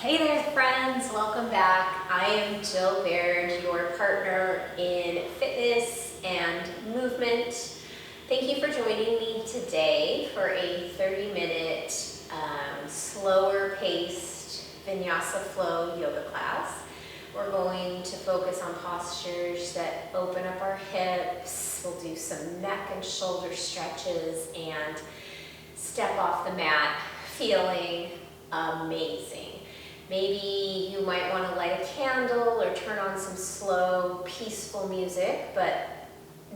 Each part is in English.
Hey there friends, welcome back. I am Jill Baird, your partner in fitness and movement. Thank you for joining me today for a 30-minute slower paced Vinyasa flow yoga class. We're going to focus on postures that open up our hips. We'll do some neck and shoulder stretches and step off the mat feeling amazing. Maybe you might want to light a candle or turn on some slow, peaceful music, but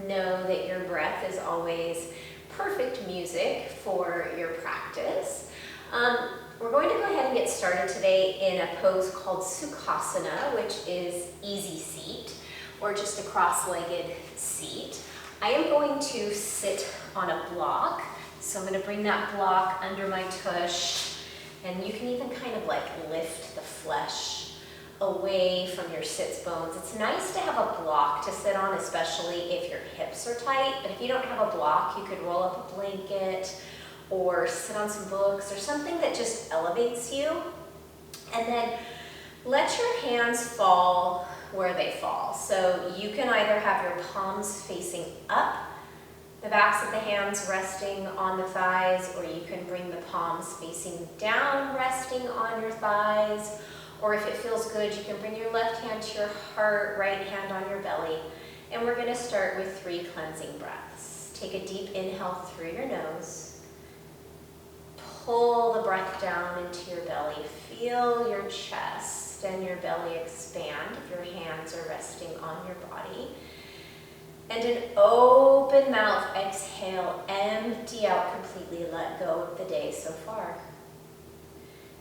know that your breath is always perfect music for your practice. We're going to go ahead and get started today in a pose called Sukhasana, which is easy seat, or just a cross-legged seat. I am going to sit on a block, so I'm going to bring that block under my tush. And you can even kind of like lift the flesh away from your sits bones. It's nice to have a block to sit on, especially if your hips are tight. But if you don't have a block, you could roll up a blanket or sit on some books or something that just elevates you. And then let your hands fall where they fall. So you can either have your palms facing up, the backs of the hands resting on the thighs, or you can bring the palms facing down, resting on your thighs. Or if it feels good, you can bring your left hand to your heart, right hand on your belly. And we're going to start with 3 cleansing breaths. Take a deep inhale through your nose. Pull the breath down into your belly. Feel your chest and your belly expand if your hands are resting on your body. And an open mouth exhale, empty out completely, let go of the day so far.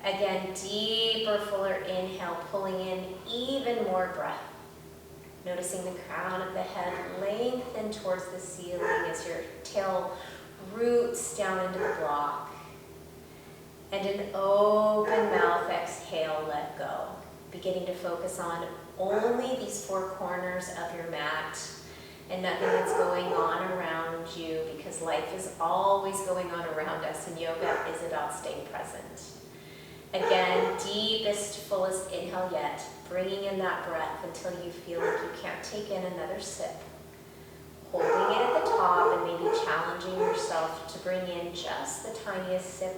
Again, deeper, fuller inhale, pulling in even more breath. Noticing the crown of the head lengthen towards the ceiling as your tail roots down into the block. And an open mouth exhale, let go. Beginning to focus on only these 4 corners of your mat, and nothing that's going on around you, because life is always going on around us, and yoga is about staying present. Again, deepest, fullest inhale yet, bringing in that breath until you feel like you can't take in another sip. Holding it at the top and maybe challenging yourself to bring in just the tiniest sip.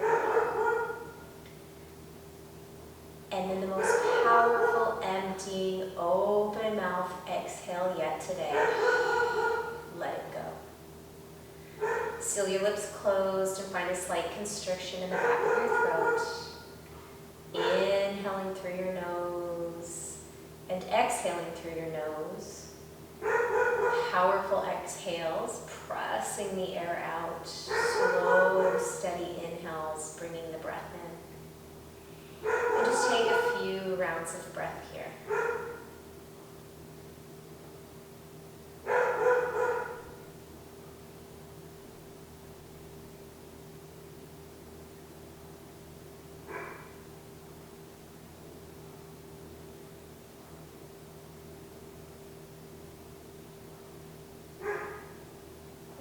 And then the most powerful, emptying, open mouth exhale yet today. Let it go. Seal your lips closed and find a slight constriction in the back of your throat. Inhaling through your nose and exhaling through your nose. Powerful exhales, pressing the air out. Slow, steady inhales, bringing the breath in. And just take a few rounds of breath here.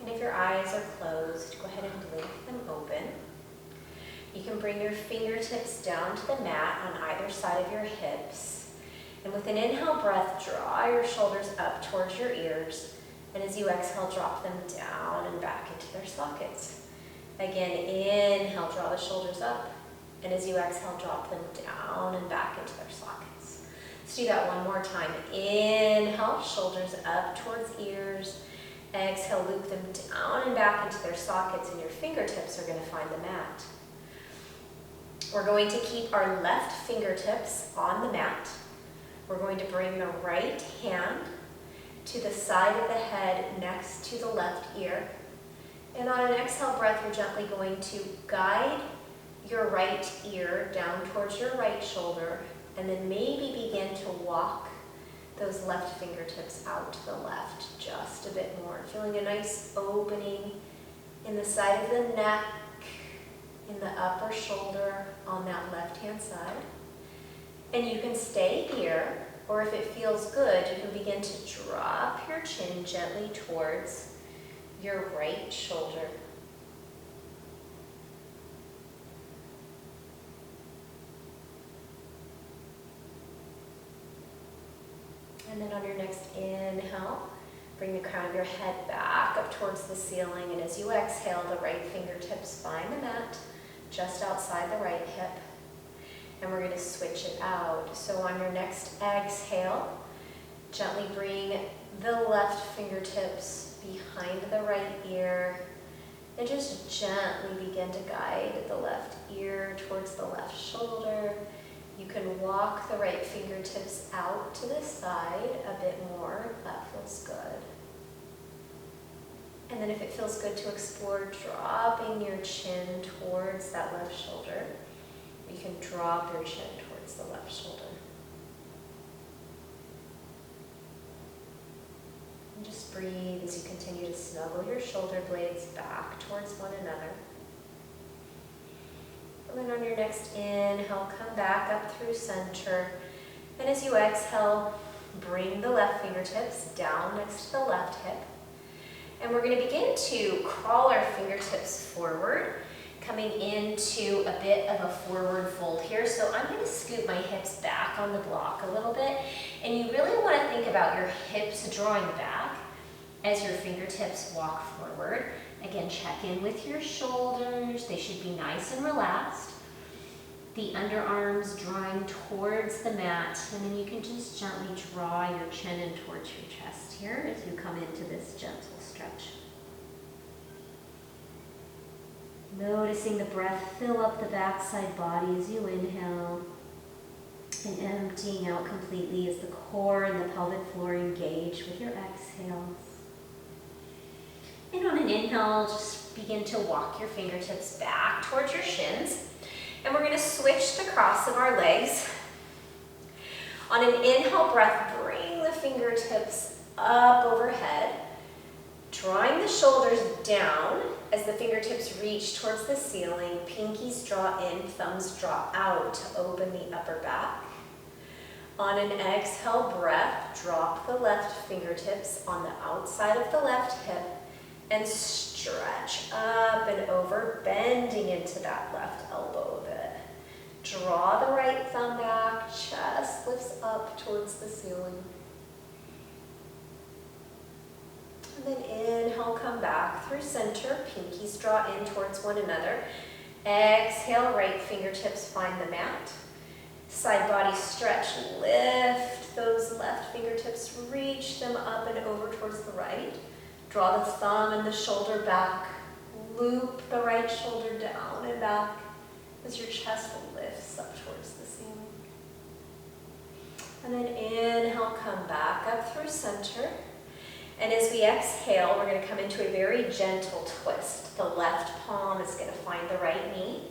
And if your eyes are closed, go ahead and blink them open. You can bring your fingertips down to the mat on either side of your hips. And with an inhale breath, draw your shoulders up towards your ears. And as you exhale, drop them down and back into their sockets. Again, inhale, draw the shoulders up. And as you exhale, drop them down and back into their sockets. Let's do that one more time. Inhale, shoulders up towards ears. Exhale, loop them down and back into their sockets, and your fingertips are going to find the mat. We're going to keep our left fingertips on the mat. We're going to bring the right hand to the side of the head next to the left ear. And on an exhale breath, you're gently going to guide your right ear down towards your right shoulder, and then maybe begin to walk those left fingertips out to the left just a bit more. Feeling a nice opening in the side of the neck, in the upper shoulder on that left-hand side. And you can stay here, or if it feels good, you can begin to drop your chin gently towards your right shoulder. And then on your next inhale, bring the crown of your head back up towards the ceiling. And as you exhale, the right fingertips find the mat just outside the right hip. And we're going to switch it out. So on your next exhale, gently bring the left fingertips behind the right ear. And just gently begin to guide the left ear towards the left shoulder. You can walk the right fingertips out to the side a bit more if that feels good. And then if it feels good to explore dropping your chin towards that left shoulder, you can drop your chin towards the left shoulder. And just breathe as you continue to snuggle your shoulder blades back towards one another. And then on your next inhale, come back up through center. And as you exhale, bring the left fingertips down next to the left hip. And we're going to begin to crawl our fingertips forward, coming into a bit of a forward fold here. So I'm going to scoot my hips back on the block a little bit. And you really want to think about your hips drawing back as your fingertips walk forward. Again, check in with your shoulders. They should be nice and relaxed. The underarms drawing towards the mat. And then you can just gently draw your chin in towards your chest here as you come into this gentle stretch. Noticing the breath fill up the backside body as you inhale. And emptying out completely as the core and the pelvic floor engage with your exhales. And on an inhale, just begin to walk your fingertips back towards your shins. And we're going to switch the cross of our legs. On an inhale breath, bring the fingertips up overhead, drawing the shoulders down as the fingertips reach towards the ceiling. Pinkies draw in, thumbs draw out to open the upper back. On an exhale breath, drop the left fingertips on the outside of the left hip and stretch up and over, bending into that left elbow a bit. Draw the right thumb back, chest lifts up towards the ceiling. And then inhale, come back through center, pinkies draw in towards one another. Exhale, right fingertips find the mat. Side body stretch, lift those left fingertips, reach them up and over towards the right. Draw the thumb and the shoulder back. Loop the right shoulder down and back as your chest lifts up towards the ceiling. And then inhale, come back up through center. And as we exhale, we're going to come into a very gentle twist. The left palm is going to find the right knee.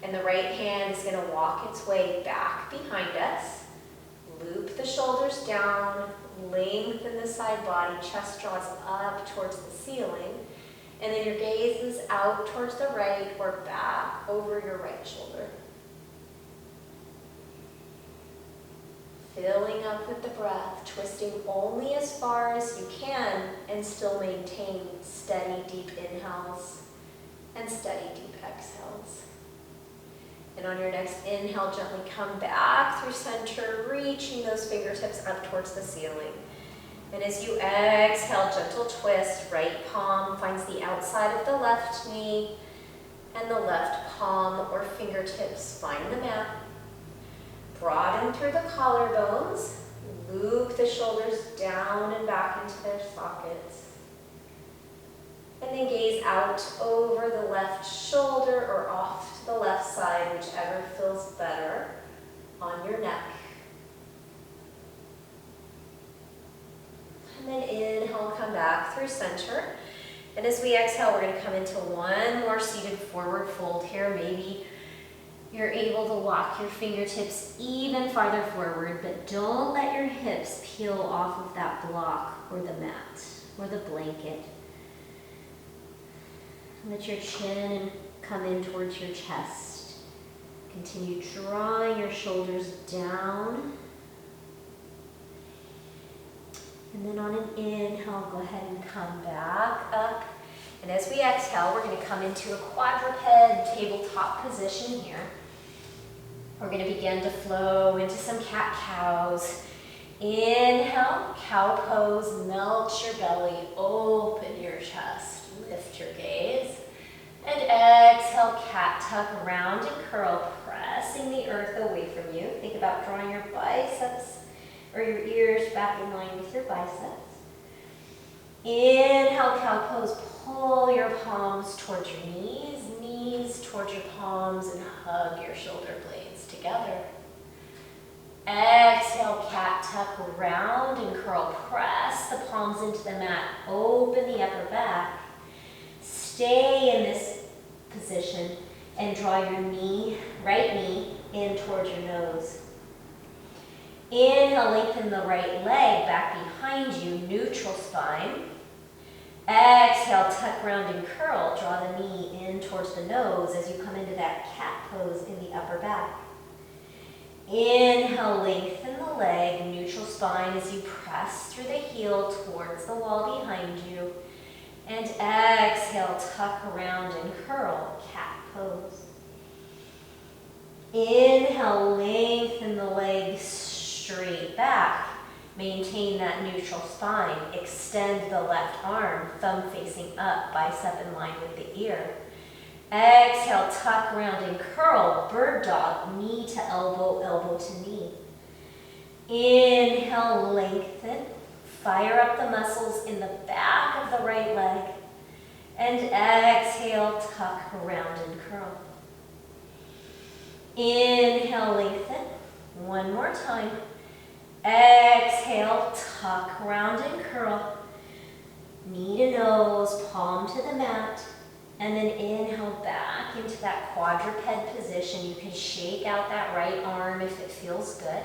And the right hand is going to walk its way back behind us. Loop the shoulders down. Lengthen the side body, chest draws up towards the ceiling, and then your gaze is out towards the right or back over your right shoulder. Filling up with the breath, twisting only as far as you can and still maintain steady deep inhales and steady deep exhales. And on your next inhale, gently come back through center, reaching those fingertips up towards the ceiling. And as you exhale, gentle twist, right palm finds the outside of the left knee, and the left palm or fingertips find the mat. Broaden through the collarbones, loop the shoulders down and back into their sockets. And then gaze out over the left shoulder or off to the left side, whichever feels better on your neck. And then inhale, come back through center. And as we exhale, we're going to come into one more seated forward fold here. Maybe you're able to walk your fingertips even farther forward, but don't let your hips peel off of that block or the mat or the blanket. Let your chin come in towards your chest. Continue drawing your shoulders down. And then on an inhale, go ahead and come back up. And as we exhale, we're going to come into a quadruped tabletop position here. We're going to begin to flow into some cat-cows. Inhale, cow pose, melt your belly, open your chest, lift your gaze. And exhale, cat tuck, round and curl, pressing the earth away from you. Think about drawing your biceps or your ears back in line with your biceps. Inhale, cow pose, pull your palms towards your knees, knees towards your palms, and hug your shoulder blades together. Exhale, cat tuck, round and curl, press the palms into the mat, open the upper back. Stay in this position and draw your right knee in towards your nose. Inhale, lengthen the right leg back behind you, neutral spine. Exhale, tuck, round, and curl. Draw the knee in towards the nose as you come into that cat pose in the upper back. Inhale, lengthen the leg, neutral spine as you press through the heel towards the wall behind you. And exhale, tuck around and curl, cat pose. Inhale, lengthen the leg straight back. Maintain that neutral spine. Extend the left arm, thumb facing up, bicep in line with the ear. Exhale, tuck around and curl, bird dog, knee to elbow, elbow to knee. Inhale, lengthen. Fire up the muscles in the back of the right leg. And exhale, tuck around and curl. Inhale, lengthen. One more time. Exhale, tuck around and curl. Knee to nose, palm to the mat. And then inhale back into that quadruped position. You can shake out that right arm if it feels good.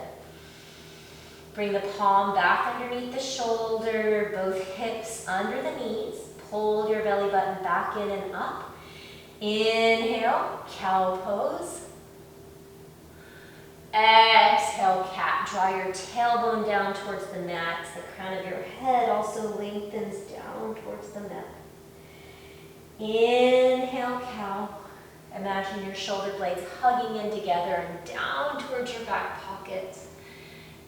Bring the palm back underneath the shoulder, both hips under the knees. Pull your belly button back in and up. Inhale, cow pose. Exhale, cat. Draw your tailbone down towards the mat. The crown of your head also lengthens down towards the mat. Inhale, cow. Imagine your shoulder blades hugging in together and down towards your back pockets.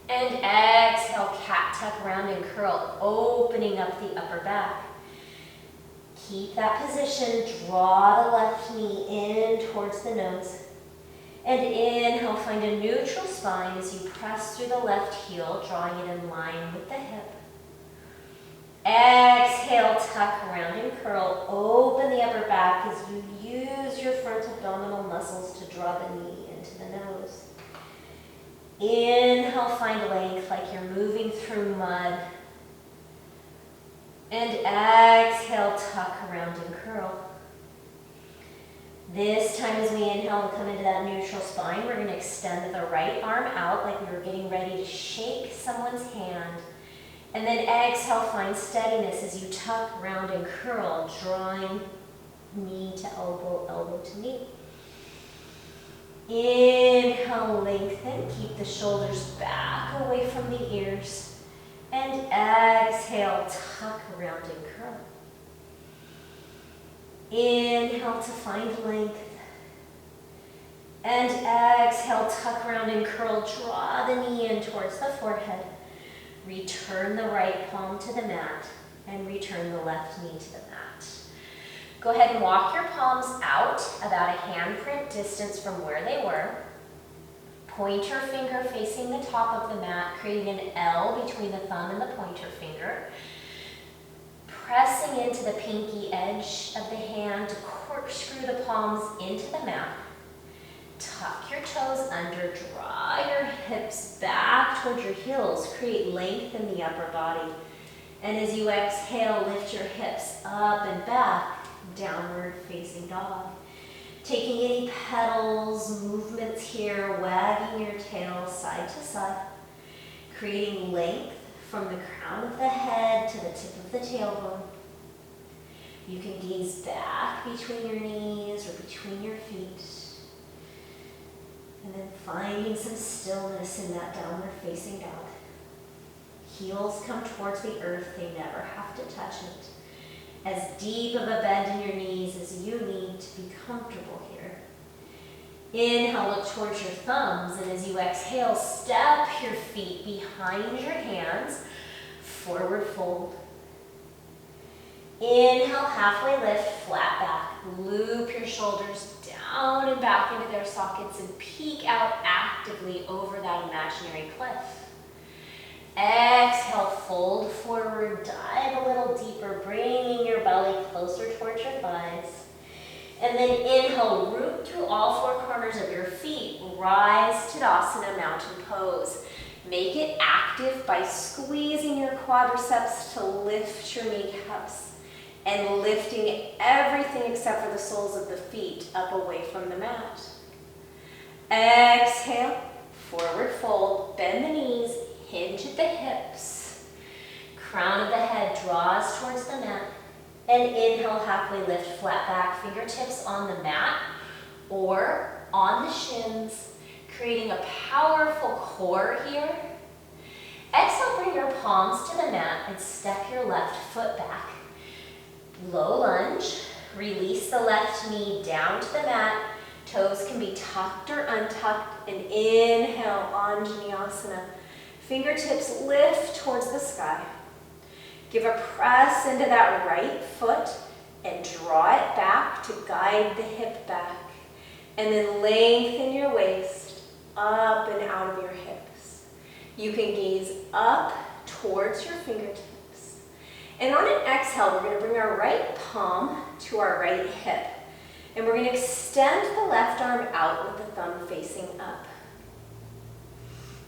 And exhale, cat tuck, round and curl, opening up the upper back. Keep that position, draw the left knee in towards the nose. And inhale, find a neutral spine as you press through the left heel, drawing it in line with the hip. Exhale, tuck, round and curl, open the upper back as you use your front abdominal muscles to draw the knee into the nose. Inhale, find length like you're moving through mud. And exhale, tuck around and curl. This time as we inhale and come into that neutral spine, we're going to extend the right arm out like we were getting ready to shake someone's hand. And then exhale, find steadiness as you tuck, round, and curl, drawing knee to elbow, elbow to knee. Inhale, lengthen, keep the shoulders back away from the ears. And exhale, tuck around and curl. Inhale to find length. And exhale, tuck around and curl. Draw the knee in towards the forehead. Return the right palm to the mat and return the left knee to the mat. Go ahead and walk your palms out about a handprint distance from where they were. Pointer finger facing the top of the mat, creating an L between the thumb and the pointer finger. Pressing into the pinky edge of the hand to corkscrew the palms into the mat. Tuck your toes under, draw your hips back towards your heels, create length in the upper body. And as you exhale, lift your hips up and back, downward facing dog. Taking any petals, movements here, wagging your tail side to side, creating length from the crown of the head to the tip of the tailbone. You can gaze back between your knees or between your feet. And then finding some stillness in that downward facing dog. Heels come towards the earth, they never have to touch it. As deep of a bend in your knees as you need to be comfortable here. Inhale, look towards your thumbs, and as you exhale, step your feet behind your hands, forward fold. Inhale, halfway lift, flat back. Loop your shoulders down and back into their sockets and peek out actively over that imaginary cliff. Exhale, fold forward, dive a little deeper, bringing your belly closer towards your thighs. And then inhale, root through all four corners of your feet, rise Tadasana, mountain pose. Make it active by squeezing your quadriceps to lift your kneecaps and lifting everything except for the soles of the feet up away from the mat. Exhale, forward fold, bend the knees, hinge at the hips. Crown of the head draws towards the mat. And inhale, halfway lift, flat back, fingertips on the mat or on the shins, creating a powerful core here. Exhale, bring your palms to the mat and step your left foot back. Low lunge, release the left knee down to the mat. Toes can be tucked or untucked, and inhale, Nyasana. Fingertips lift towards the sky. Give a press into that right foot and draw it back to guide the hip back. And then lengthen your waist up and out of your hips. You can gaze up towards your fingertips. And on an exhale, we're going to bring our right palm to our right hip. And we're going to extend the left arm out with the thumb facing up.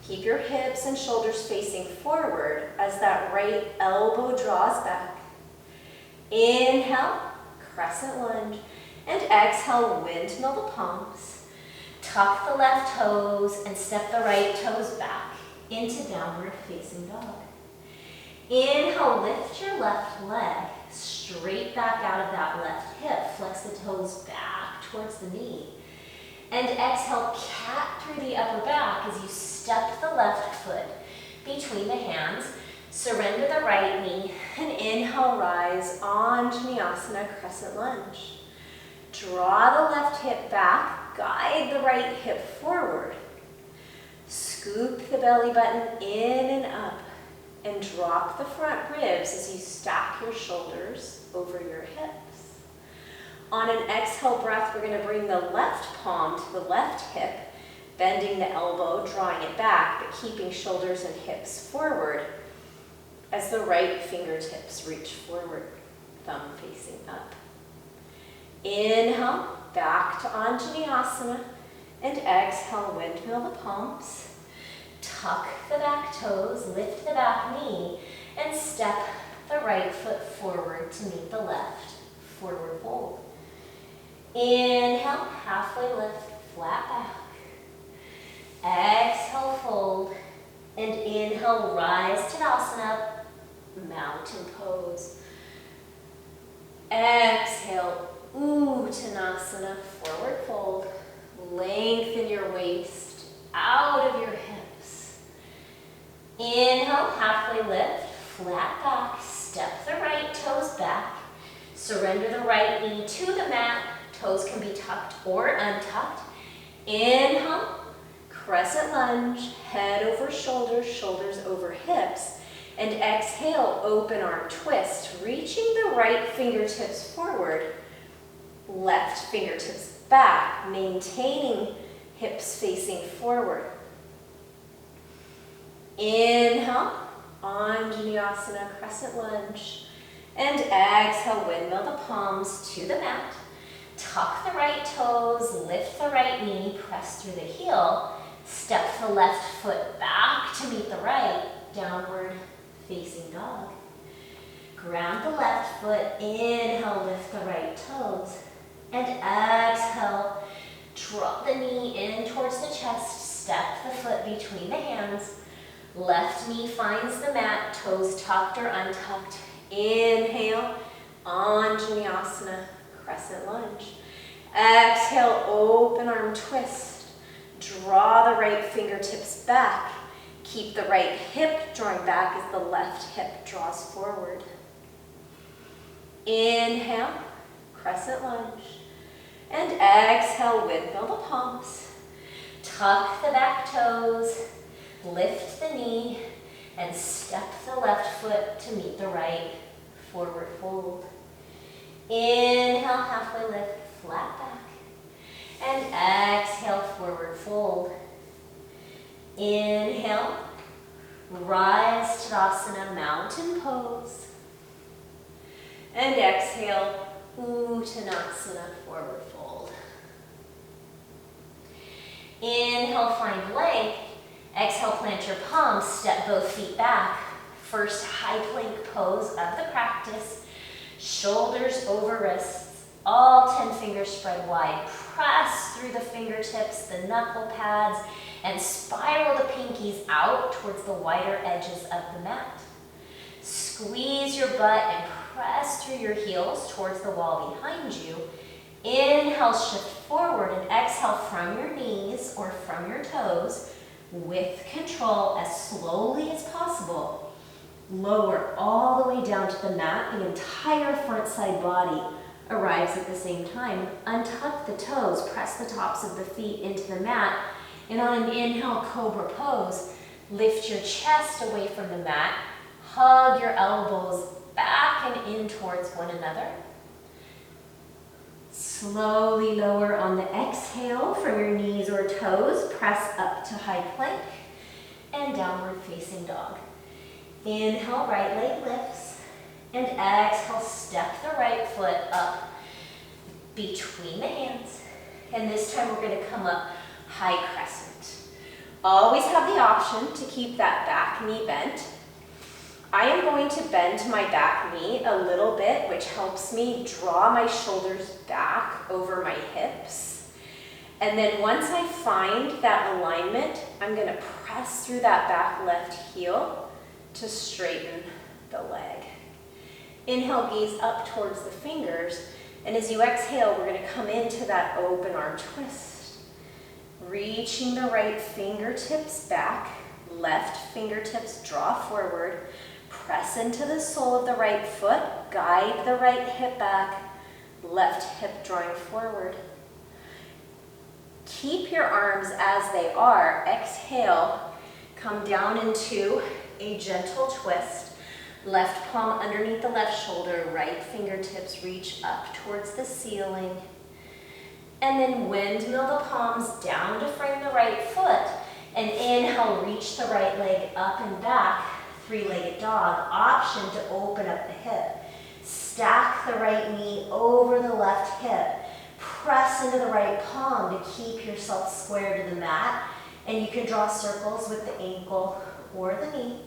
Keep your hips and shoulders facing forward as that right elbow draws back. Inhale, crescent lunge, and exhale, windmill the palms. Tuck the left toes and step the right toes back into downward facing dog. Inhale, lift your left leg straight back out of that left hip. Flex the toes back towards the knee. And exhale, cat through the upper back as you step the left foot between the hands. Surrender the right knee and inhale, rise onto Nyasana, crescent lunge. Draw the left hip back, guide the right hip forward. Scoop the belly button in and up and drop the front ribs as you stack your shoulders over your hips. On an exhale breath, we're going to bring the left palm to the left hip, bending the elbow, drawing it back, but keeping shoulders and hips forward as the right fingertips reach forward, thumb facing up. Inhale, back to Nyasana, and exhale, windmill the palms. Tuck the back toes, lift the back knee, and step the right foot forward to meet the left, forward fold. Inhale, halfway lift, flat back. Exhale, fold. And inhale, rise Tadasana, mountain pose. Exhale, Uttanasana, forward fold. Lengthen your waist out of your hips. Inhale, halfway lift, flat back. Step the right toes back. Surrender the right knee to the mat. Toes can be tucked or untucked. Inhale, crescent lunge, head over shoulders, shoulders over hips. And exhale, open arm twist, reaching the right fingertips forward, left fingertips back, maintaining hips facing forward. Inhale, Nyasana, crescent lunge. And exhale, windmill the palms to the mat. Tuck the right toes, lift the right knee, press through the heel. Step the left foot back to meet the right, downward facing dog. Ground the left foot, inhale, lift the right toes. And exhale, drop the knee in towards the chest, step the foot between the hands. Left knee finds the mat, toes tucked or untucked. Inhale, Nyasana, crescent lunge. Exhale, open arm twist. Draw the right fingertips back. Keep the right hip drawing back as the left hip draws forward. Inhale, crescent lunge. And exhale, windmill the palms. Tuck the back toes, lift the knee, and step the left foot to meet the right. Forward fold. Inhale, halfway lift, flat back. And exhale, forward fold. Inhale, rise Tadasana, mountain pose. And exhale, Uttanasana, forward fold. Inhale, find length. Exhale, plant your palms, step both feet back. First high plank pose of the practice. Shoulders over wrists, all 10 fingers spread wide. Press through the fingertips, the knuckle pads, and spiral the pinkies out towards the wider edges of the mat. Squeeze your butt and press through your heels towards the wall behind you. Inhale, shift forward, and exhale from your knees or from your toes with control as slowly as possible. Lower all the way down to the mat. The entire front side body arrives at the same time. Untuck the toes, press the tops of the feet into the mat, and on an inhale, cobra pose, lift your chest away from the mat, hug your elbows back and in towards one another. Slowly lower on the exhale from your knees or toes, press up to high plank and downward facing dog. Inhale, right leg lifts, and exhale, step the right foot up between the hands. And this time we're going to come up high crescent. Always have the option to keep that back knee bent. I am going to bend my back knee a little bit, which helps me draw my shoulders back over my hips. And then once I find that alignment, I'm going to press through that back left heel to straighten the leg. Inhale, gaze up towards the fingers, and as you exhale, we're going to come into that open arm twist. Reaching the right fingertips back, left fingertips draw forward, press into the sole of the right foot, guide the right hip back, left hip drawing forward. Keep your arms as they are. Exhale, come down into a gentle twist. Left palm underneath the left shoulder, right fingertips reach up towards the ceiling. And then windmill the palms down to frame the right foot. And inhale, reach the right leg up and back, three-legged dog. Option to open up the hip. Stack the right knee over the left hip. Press into the right palm to keep yourself square to the mat. And you can draw circles with the ankle or the knee.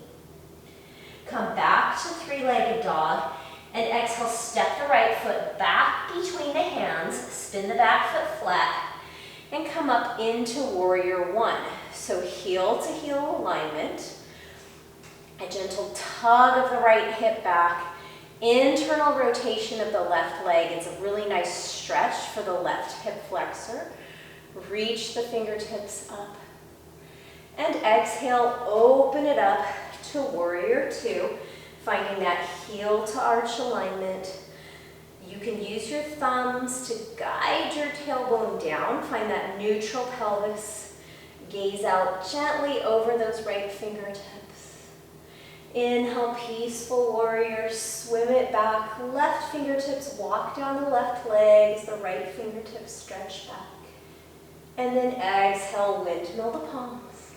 Come back to three-legged dog and exhale, step the right foot back between the hands, spin the back foot flat, and come up into warrior one. So heel to heel alignment, a gentle tug of the right hip back, internal rotation of the left leg. It's a really nice stretch for the left hip flexor. Reach the fingertips up. And exhale, open it up to warrior two, finding that heel to arch alignment. You can use your thumbs to guide your tailbone down. Find that neutral pelvis. Gaze out gently over those right fingertips. Inhale, peaceful warrior. Swim it back. Left fingertips walk down the left legs. The right fingertips stretch back. And then exhale, windmill the palms.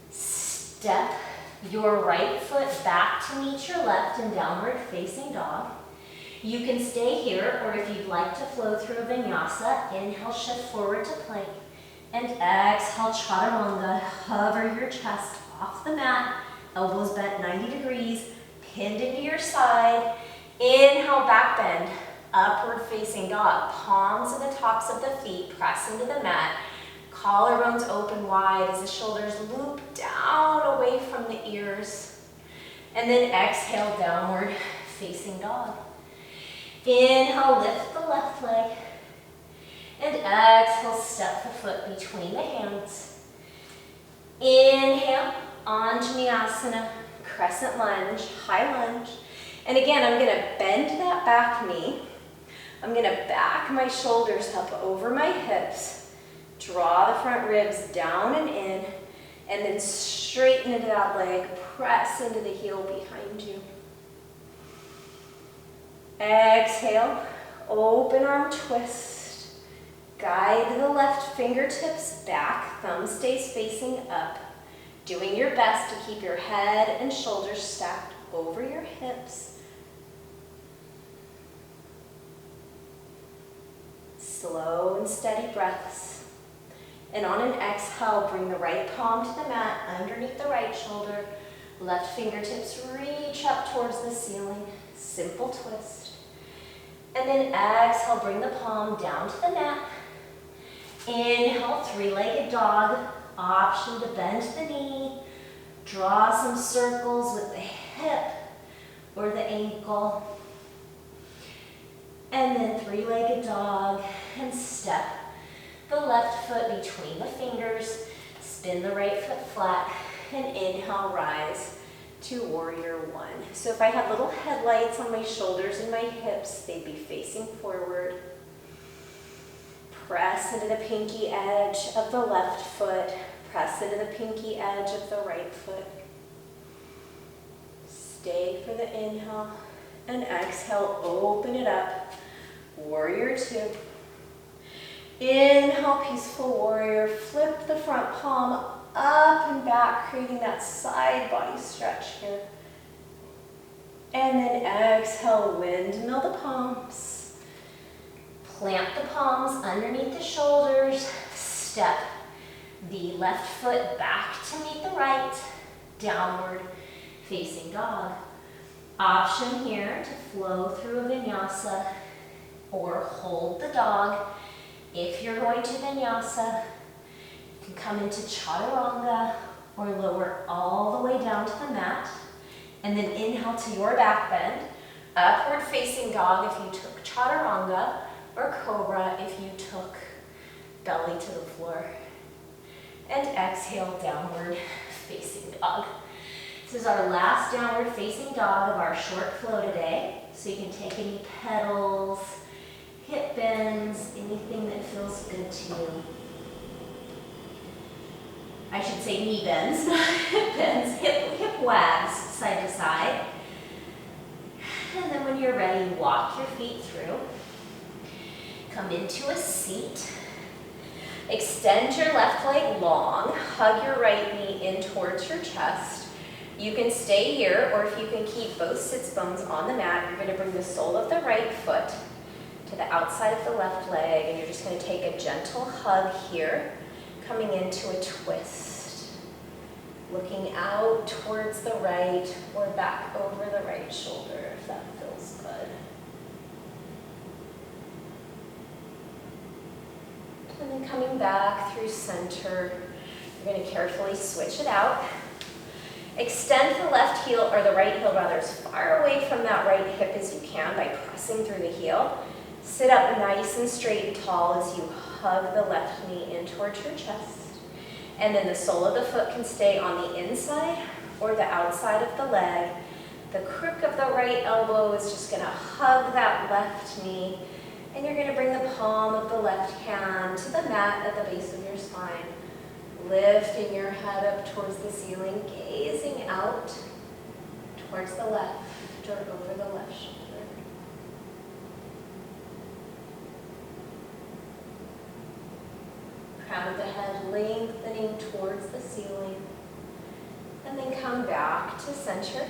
Step your right foot back to meet your left in downward facing dog. You can stay here, or if you'd like to flow through a vinyasa, inhale, shift forward to plank, and exhale, chaturanga. Hover your chest off the mat, elbows bent 90 degrees, pinned into your side. Inhale, back bend, upward facing dog. Palms and the tops of the feet press into the mat. Collarbones open wide as the shoulders loop down away from the ears. And then exhale, downward facing dog. Inhale, lift the left leg. And exhale, step the foot between the hands. Inhale, onto Nyasana, Crescent Lunge, high lunge. And again, I'm going to bend that back knee. I'm gonna back my shoulders up over my hips, draw the front ribs down and in, and then straighten into that leg, press into the heel behind you. Exhale, open arm twist. Guide the left fingertips back, thumb stays facing up. Doing your best to keep your head and shoulders stacked over your hips. Slow and steady breaths. And on an exhale, bring the right palm to the mat underneath the right shoulder. Left fingertips reach up towards the ceiling. Simple twist. And then exhale, bring the palm down to the mat. Inhale, three-legged dog. Option to bend the knee. Draw some circles with the hip or the ankle. And then three-legged dog, and step the left foot between the fingers, spin the right foot flat, and inhale, rise to warrior one. So if I had little headlights on my shoulders and my hips, they'd be facing forward. Press into the pinky edge of the left foot, press into the pinky edge of the right foot. Stay for the inhale, and exhale, open it up. Warrior two. Inhale, peaceful warrior. Flip the front palm up and back, creating that side body stretch here. And then exhale, windmill the palms. Plant the palms underneath the shoulders. Step the left foot back to meet the right. Downward facing dog. Option here to flow through a vinyasa or hold the dog. If you're going to vinyasa, you can come into chaturanga or lower all the way down to the mat. And then inhale to your back bend. Upward facing dog if you took chaturanga, or cobra if you took belly to the floor. And exhale, downward facing dog. This is our last downward facing dog of our short flow today. So you can take any pedals, hip bends, anything that feels good to you. I should say knee bends, not hip bends, hip wags side to side. And then when you're ready, walk your feet through. Come into a seat. Extend your left leg long, hug your right knee in towards your chest. You can stay here, or if you can keep both sits bones on the mat, you're going to bring the sole of the right foot to the outside of the left leg, and you're just going to take a gentle hug here, coming into a twist. Looking out towards the right or back over the right shoulder if that feels good. And then coming back through center, you're going to carefully switch it out. Extend the left heel, or the right heel rather, as far away from that right hip as you can by pressing through the heel. Sit up nice and straight and tall as you hug the left knee in towards your chest. And then the sole of the foot can stay on the inside or the outside of the leg. The crook of the right elbow is just going to hug that left knee. And you're going to bring the palm of the left hand to the mat at the base of your spine. Lifting your head up towards the ceiling, gazing out towards the left or over the left shoulder. Crown of the head lengthening towards the ceiling. And then come back to center.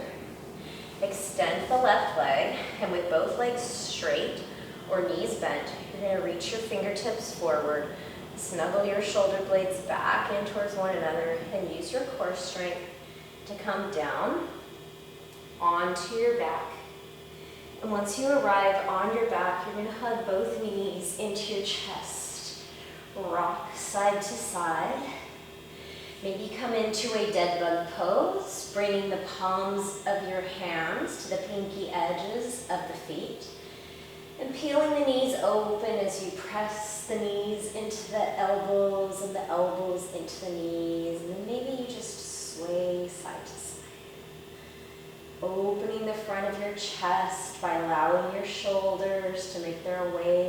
Extend the left leg, and with both legs straight or knees bent, you're going to reach your fingertips forward. Snuggle your shoulder blades back in towards one another and use your core strength to come down onto your back. And once you arrive on your back, you're going to hug both knees into your chest. Rock side to side. Maybe come into a dead bug pose, bringing the palms of your hands to the pinky edges of the feet. And peeling the knees open as you press the knees into the elbows and the elbows into the knees. And then maybe you just sway side to side. opening the front of your chest by allowing your shoulders to make their way